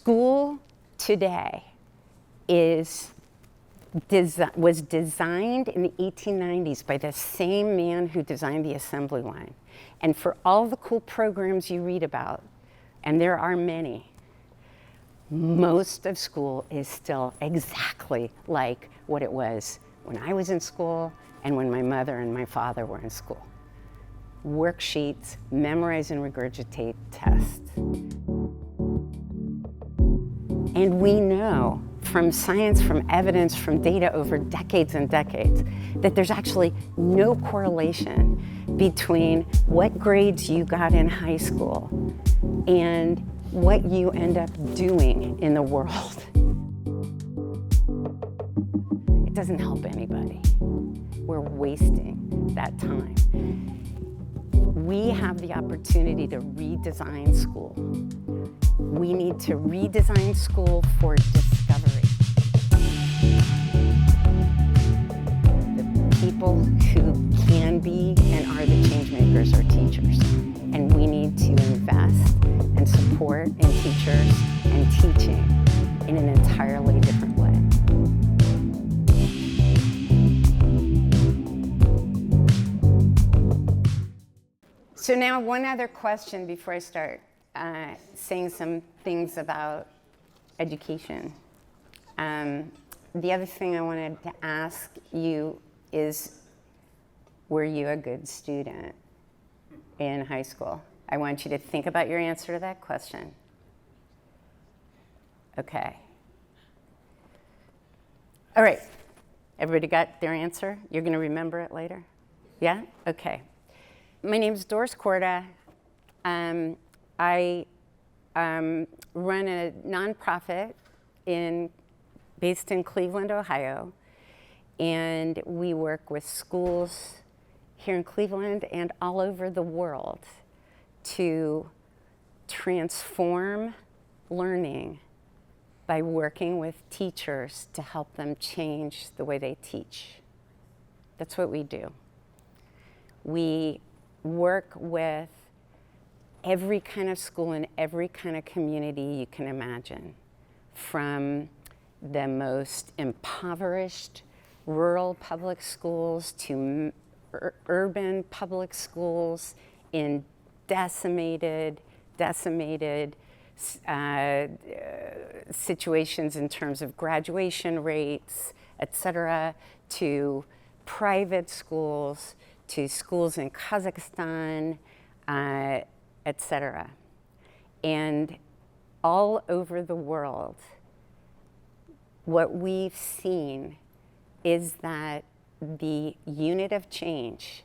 School today was designed in the 1890s by the same man who designed the assembly line. And for all the cool programs you read about, and there are many, most of school is still exactly like what it was when I was in school and when my mother and my father were in school. Worksheets, memorize and regurgitate, tests. And we know from science, from evidence, from data over decades and decades, that there's actually no correlation between what grades you got in high school and what you end up doing in the world. It doesn't help anybody. We're wasting that time. We have the opportunity to redesign school. We need to redesign school for discovery. The people who can be and are the change makers are teachers. And we need to invest and support in teachers and teaching in an entirely different way. So now one other question before I start saying some things about education. The other thing I wanted to ask you is, were you a good student in high school? I want you to think about your answer to that question. Okay. All right. Everybody got their answer? You're going to remember it later? Yeah? Okay. My name is Doris Korda. I run a nonprofit based in Cleveland, Ohio, and we work with schools here in Cleveland and all over the world to transform learning by working with teachers to help them change the way they teach. That's what we do. We work with every kind of school and every kind of community you can imagine, from the most impoverished rural public schools to urban public schools in decimated situations in terms of graduation rates, et cetera, to private schools, to schools in Kazakhstan, et cetera. And all over the world, what we've seen is that the unit of change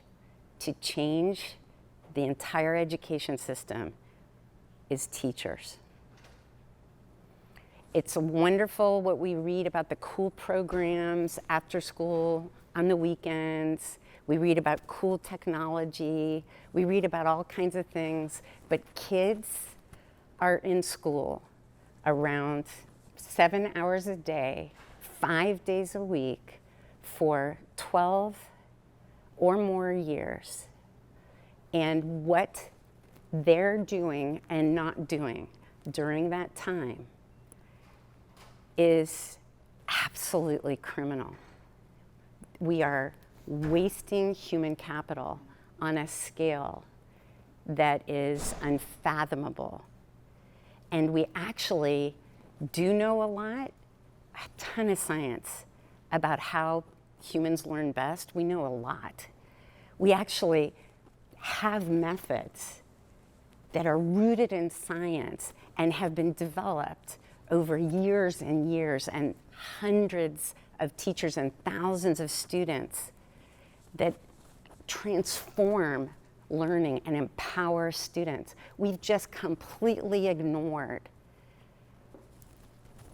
to change the entire education system is teachers. It's wonderful what we read about the cool programs after school, on the weekends. We read about cool technology. We read about all kinds of things. But kids are in school around 7 hours a day, 5 days a week, for 12 or more years. And what they're doing and not doing during that time is absolutely criminal. We are wasting human capital on a scale that is unfathomable. And we actually do know a lot, a ton of science about how humans learn best. We know a lot. We actually have methods that are rooted in science and have been developed over years and years, and hundreds of teachers and thousands of students that transform learning and empower students. We've just completely ignored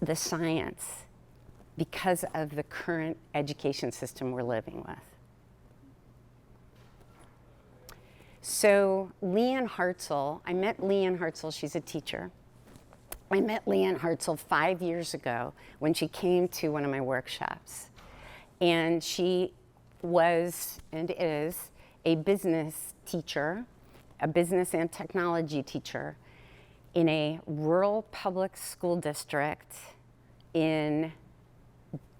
the science because of the current education system we're living with. So Leanne Hartzell, I met Leanne Hartzell, she's a teacher. I met Leanne Hartzell 5 years ago when she came to one of my workshops. And she was and is a business teacher, a business and technology teacher. in a rural public school district in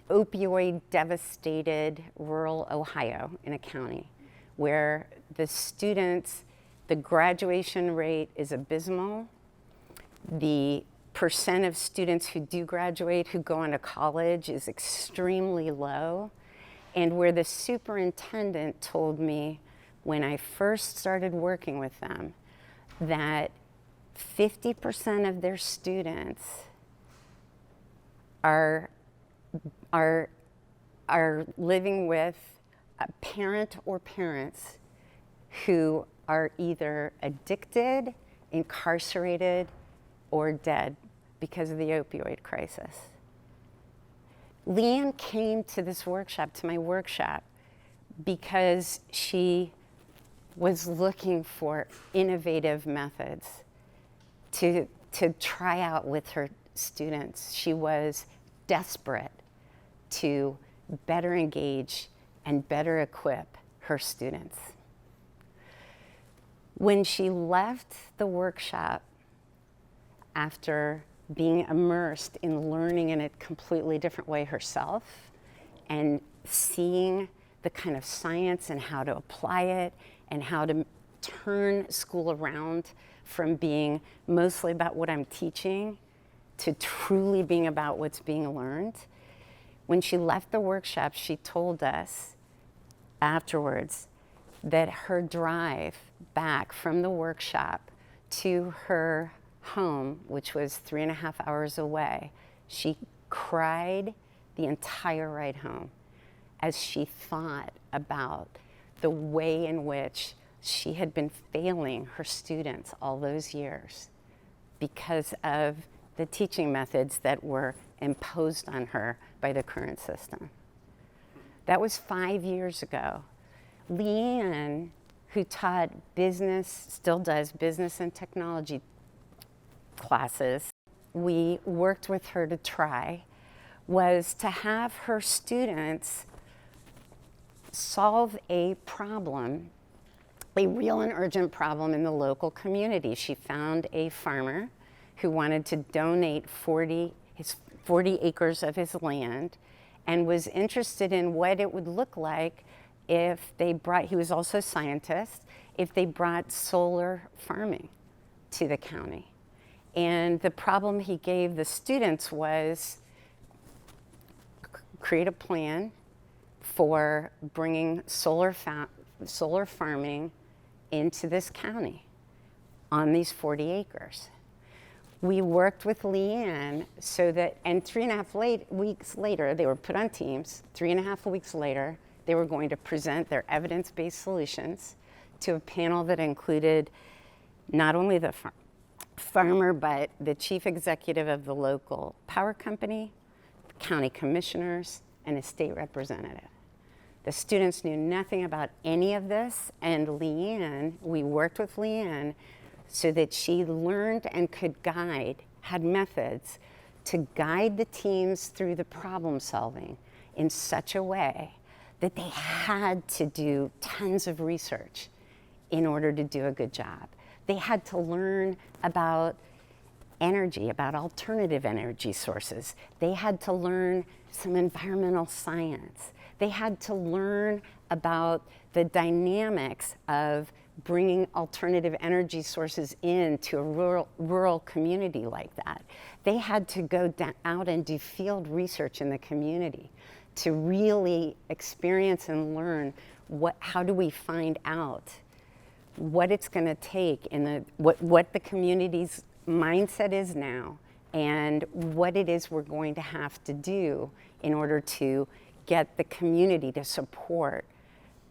opioid-devastated rural Ohio, in a county where the students, the graduation rate is abysmal. The percent of students who do graduate, who go on to college, is extremely low. And where the superintendent told me when I first started working with them that 50% of their students are living with a parent or parents who are either addicted, incarcerated, or dead because of the opioid crisis. Leanne came to this workshop, to my workshop, because she was looking for innovative methods to try out with her students. She was desperate to better engage and better equip her students. When she left the workshop, after being immersed in learning in a completely different way herself and seeing the kind of science and how to apply it and how to turn school around from being mostly about what I'm teaching to truly being about what's being learned. When she left the workshop, she told us afterwards that her drive back from the workshop to her home, which was 3.5 hours away, she cried the entire ride home as she thought about the way in which she had been failing her students all those years because of the teaching methods that were imposed on her by the current system. That was 5 years ago. Leanne, who taught business, still does business and technology classes, we worked with her to try, was to have her students solve a problem, a real and urgent problem in the local community. She found a farmer who wanted to donate 40 acres of his land and was interested in what it would look like if they brought, he was also a scientist, if they brought solar farming to the county. And the problem he gave the students was create a plan for bringing solar farming into this county on these 40 acres. We worked with Leanne so that, and 3.5 weeks later, they were put on teams. 3.5 weeks later, they were going to present their evidence-based solutions to a panel that included not only the farmer, but the chief executive of the local power company, county commissioners, and a state representative. The students knew nothing about any of this, and Leanne, we worked with Leanne so that she learned and could guide, had methods to guide the teams through the problem solving in such a way that they had to do tons of research in order to do a good job. They had to learn about energy, about alternative energy sources. They had to learn some environmental science. They had to learn about the dynamics of bringing alternative energy sources into a rural community like that. They had to go out and do field research in the community to really experience and learn how do we find out what it's going to take in what the community's mindset is now and what it is we're going to have to do in order to get the community to support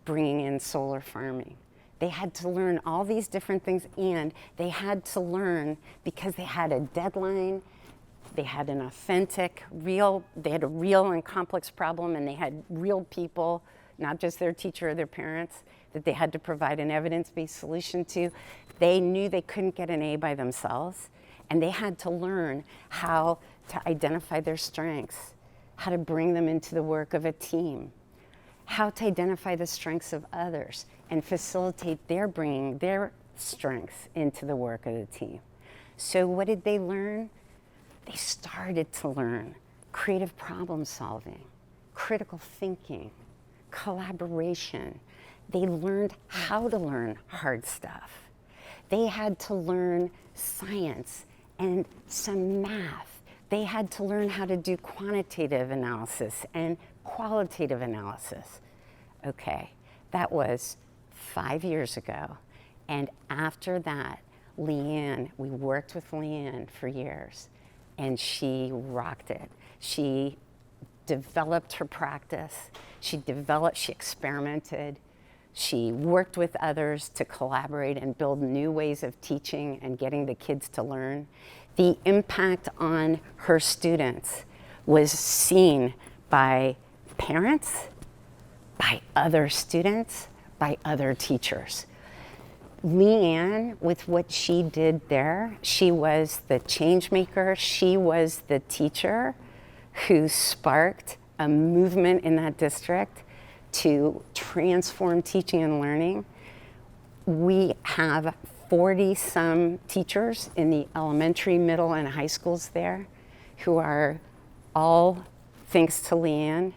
bringing in solar farming. They had to learn all these different things, and they had to learn because they had a deadline, they had an authentic, they had a real and complex problem, and they had real people, not just their teacher or their parents, that they had to provide an evidence-based solution to. They knew they couldn't get an A by themselves, and they had to learn how to identify their strengths, how to bring them into the work of a team, how to identify the strengths of others and facilitate their bringing their strengths into the work of the team. So what did they learn? They started to learn creative problem solving, critical thinking, collaboration. They learned how to learn hard stuff. They had to learn science and some math. They had to learn how to do quantitative analysis and qualitative analysis. Okay, that was 5 years ago. And after that, Leanne, we worked with Leanne for years, and she rocked it. She developed her practice. She experimented. She worked with others to collaborate and build new ways of teaching and getting the kids to learn. The impact on her students was seen by parents, by other students, by other teachers. Leanne, with what she did there, she was the change maker. She was the teacher who sparked a movement in that district to transform teaching and learning. We have 40-some teachers in the elementary, middle, and high schools there who are all, thanks to Leanne,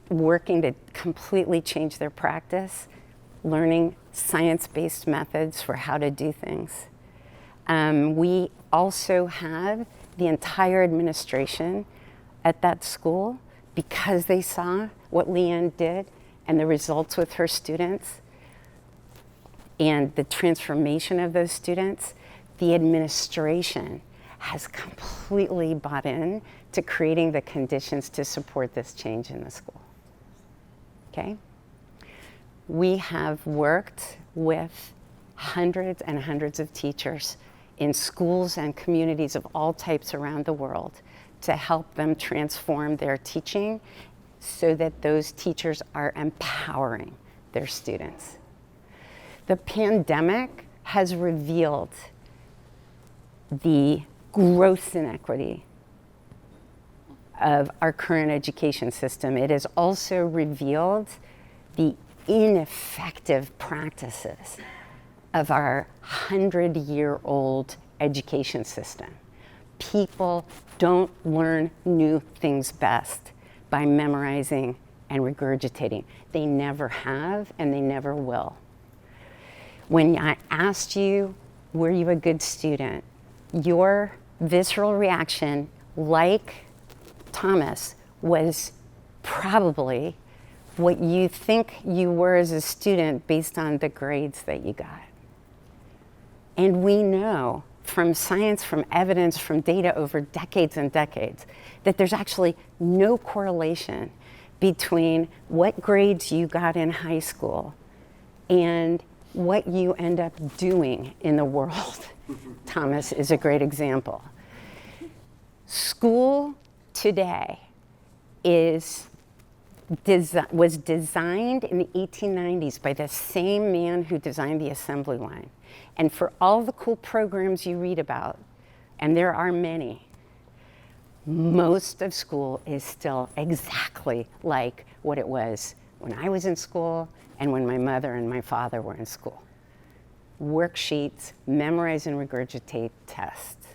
working to completely change their practice, learning science-based methods for how to do things. We also have the entire administration at that school, because they saw what Leanne did and the results with her students and the transformation of those students, the administration has completely bought in to creating the conditions to support this change in the school. Okay? We have worked with hundreds and hundreds of teachers in schools and communities of all types around the world to help them transform their teaching so that those teachers are empowering their students. The pandemic has revealed the gross inequity of our current education system. It has also revealed the ineffective practices of our 100-year-old education system. People don't learn new things best by memorizing and regurgitating. They never have, and they never will. When I asked you, were you a good student? Your visceral reaction, like Thomas, was probably what you think you were as a student based on the grades that you got. And we know from science, from evidence, from data over decades and decades, that there's actually no correlation between what grades you got in high school and what you end up doing in the world. Thomas is a great example. School today was designed in the 1890s by the same man who designed the assembly line. And for all the cool programs you read about, and there are many, most of school is still exactly like what it was when I was in school and when my mother and my father were in school. Worksheets, memorize and regurgitate tests.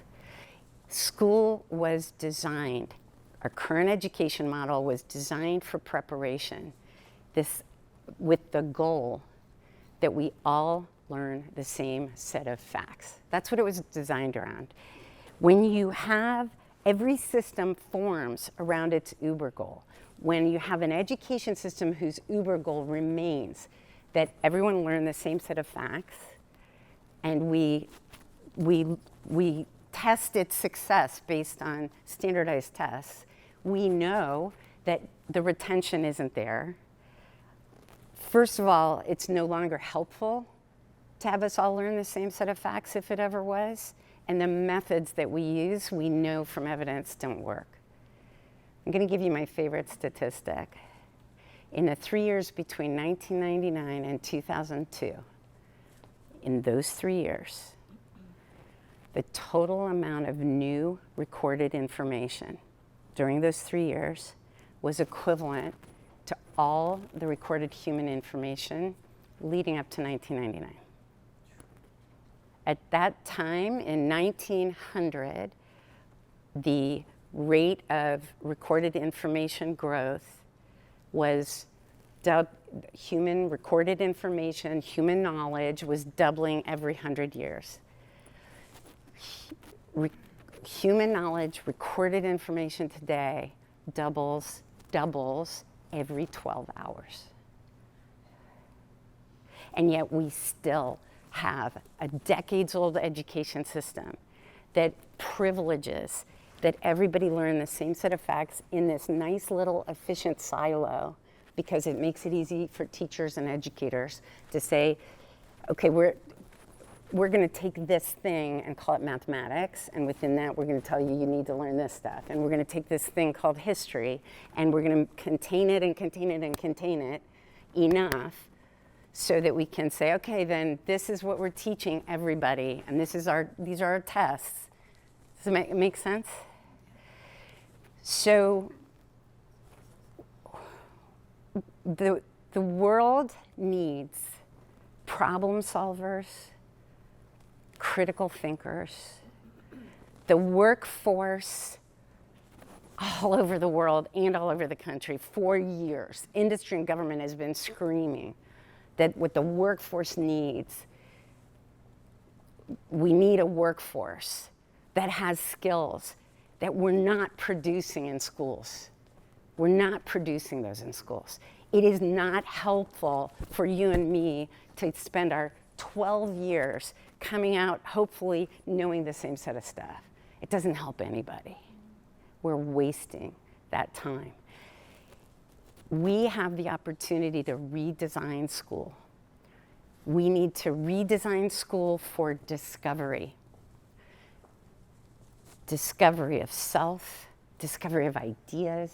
School was designed, our current education model was designed for preparation, with the goal that we all learn the same set of facts. That's what it was designed around. When you have, every system forms around its uber goal. When you have an education system whose uber goal remains that everyone learn the same set of facts, and we test its success based on standardized tests, we know that the retention isn't there. First of all, it's no longer helpful to have us all learn the same set of facts if it ever was, and the methods that we use, we know from evidence don't work. I'm going to give you my favorite statistic. In the 3 years between 1999 and 2002, in those 3 years, the total amount of new recorded information during those 3 years was equivalent to all the recorded human information leading up to 1999. At that time, in 1900, the rate of recorded information growth was human recorded information, human knowledge was doubling every 100 years. Human knowledge, recorded information today doubles every 12 hours. And yet we still have a decades-old education system that privileges that everybody learn the same set of facts in this nice little efficient silo, because it makes it easy for teachers and educators to say, okay, we're going to take this thing and call it mathematics, and within that we're going to tell you you need to learn this stuff, and we're going to take this thing called history and we're going to contain it and contain it and contain it enough so that we can say, okay, then this is what we're teaching everybody, and these are our tests. Does it make sense? So the world needs problem solvers, critical thinkers. The workforce all over the world and all over the country for years, industry and government has been screaming that what the workforce needs, we need a workforce that has skills that we're not producing in schools. We're not producing those in schools. It is not helpful for you and me to spend our 12 years coming out, hopefully knowing the same set of stuff. It doesn't help anybody. We're wasting that time. We have the opportunity to redesign school. We need to redesign school for discovery. Discovery of self, discovery of ideas,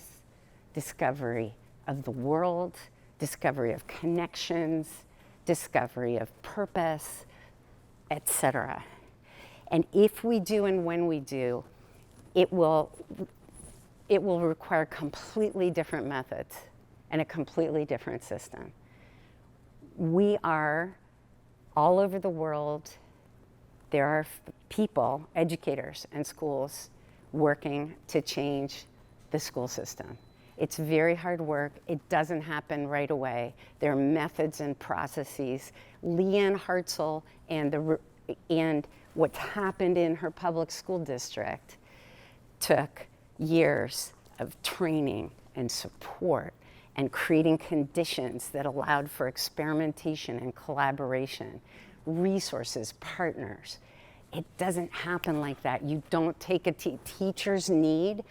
discovery of the world, discovery of connections, discovery of purpose, etc. And if we do and when we do, it will require completely different methods and a completely different system. We are all over the world. There are people, educators and schools working to change the school system. It's very hard work. It doesn't happen right away. There are methods and processes. Leanne Hartzell and what's happened in her public school district took years of training and support and creating conditions that allowed for experimentation and collaboration, resources, partners. It doesn't happen like that. You don't take a teachers need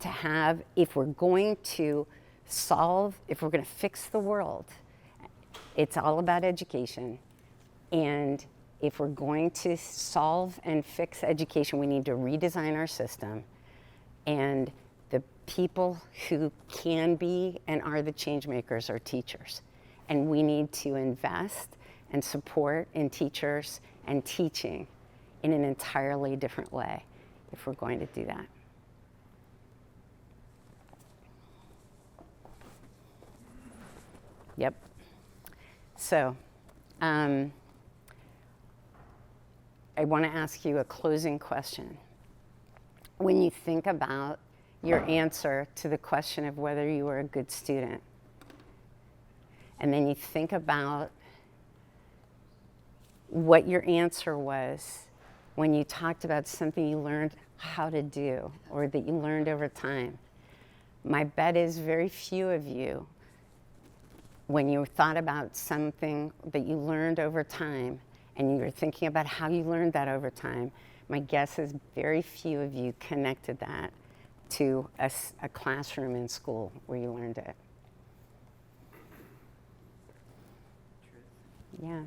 to have, if we're going to fix the world, it's all about education. And if we're going to solve and fix education, we need to redesign our system. And the people who can be and are the change makers are teachers. And we need to invest and support in teachers and teaching in an entirely different way if we're going to do that. Yep. So, I want to ask you a closing question. When you think about your answer to the question of whether you were a good student, and then you think about what your answer was when you talked about something you learned how to do or that you learned over time, my bet is very few of you, when you thought about something that you learned over time and you were thinking about how you learned that over time, my guess is very few of you connected that to a classroom in school where you learned it. Yeah.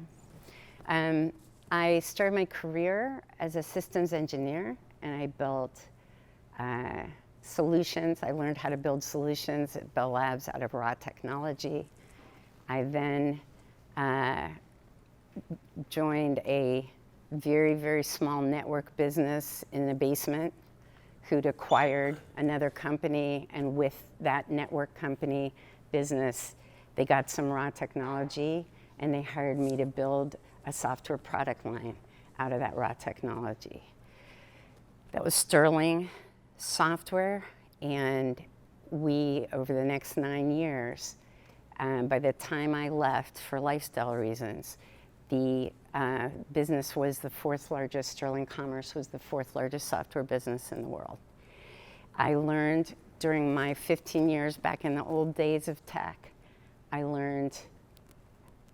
I started my career as a systems engineer, and I built solutions. I learned how to build solutions at Bell Labs out of raw technology. I then joined a very, very small network business in the basement who'd acquired another company, and with that network company business, they got some raw technology and they hired me to build a software product line out of that raw technology. That was sterling software, and we, over the next 9 years, by the time I left for lifestyle reasons, the business was the 4th largest, Sterling Commerce was the 4th largest software business in the world. I learned during my 15 years back in the old days of tech, I learned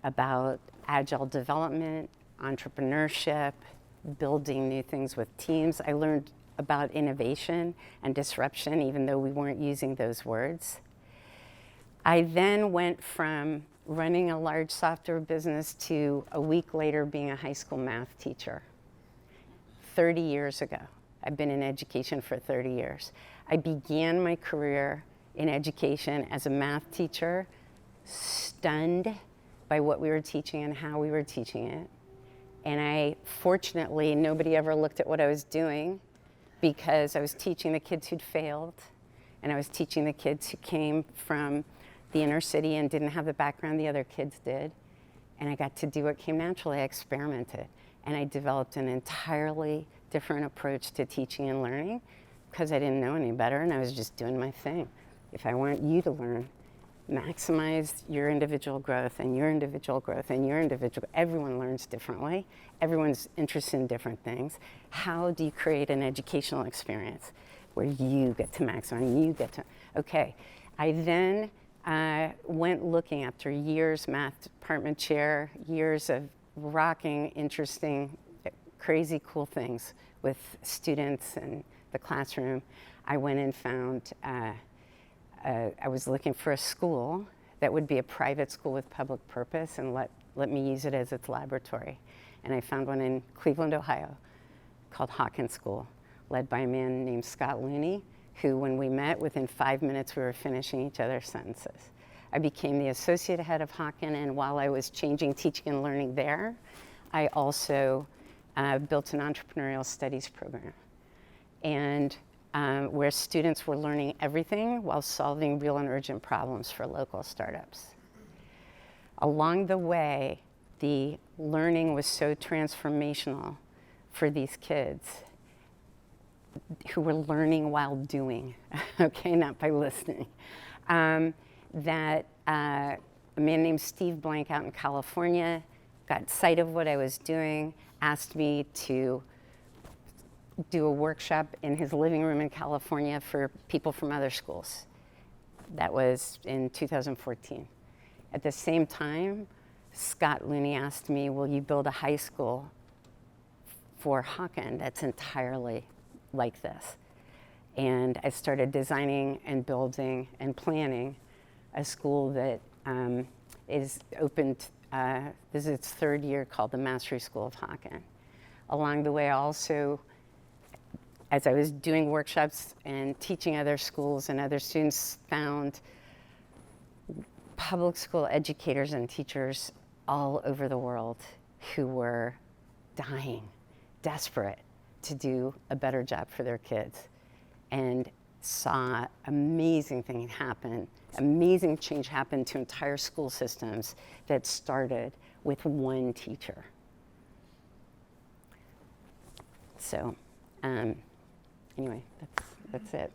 about agile development, entrepreneurship, building new things with teams. I learned about innovation and disruption, even though we weren't using those words. I then went from running a large software business to a week later being a high school math teacher. 30 years ago. I've been in education for 30 years. I began my career in education as a math teacher, stunned by what we were teaching and how we were teaching it. And fortunately, nobody ever looked at what I was doing, because I was teaching the kids who'd failed, and I was teaching the kids who came from the inner city and didn't have the background the other kids did. And I got to do what came naturally. I experimented, and I developed an entirely different approach to teaching and learning, because I didn't know any better, and I was just doing my thing. If I want you to learn, maximize your individual growth and your individual growth and your individual, everyone learns differently. Everyone's interested in different things. How do you create an educational experience where you get to maximize, you get to, okay. I then went looking, after years, math department chair, years of rocking, interesting, crazy cool things with students in the classroom. I went and found, I was looking for a school that would be a private school with public purpose and let me use it as its laboratory. And I found one in Cleveland, Ohio, called Hawken School, led by a man named Scott Looney, who, when we met, within 5 minutes we were finishing each other's sentences. I became the associate head of Hawken, and while I was changing teaching and learning there, I also built an entrepreneurial studies program, and where students were learning everything while solving real and urgent problems for local startups. Along the way, the learning was so transformational for these kids who were learning while doing, okay, not by listening, that a man named Steve Blank out in California got sight of what I was doing, asked me to do a workshop in his living room in California for people from other schools. That was in 2014. At the same time, Scott Looney asked me, will you build a high school for Hawken that's entirely like this? And I started designing and building and planning a school that is opened, this is its 3rd year, called the Mastery School of Hawken. Along the way, also, as I was doing workshops and teaching other schools, and other students found public school educators and teachers all over the world who were dying, desperate to do a better job for their kids, and saw amazing thing happen, amazing change happen to entire school systems that started with one teacher. So, anyway, that's it.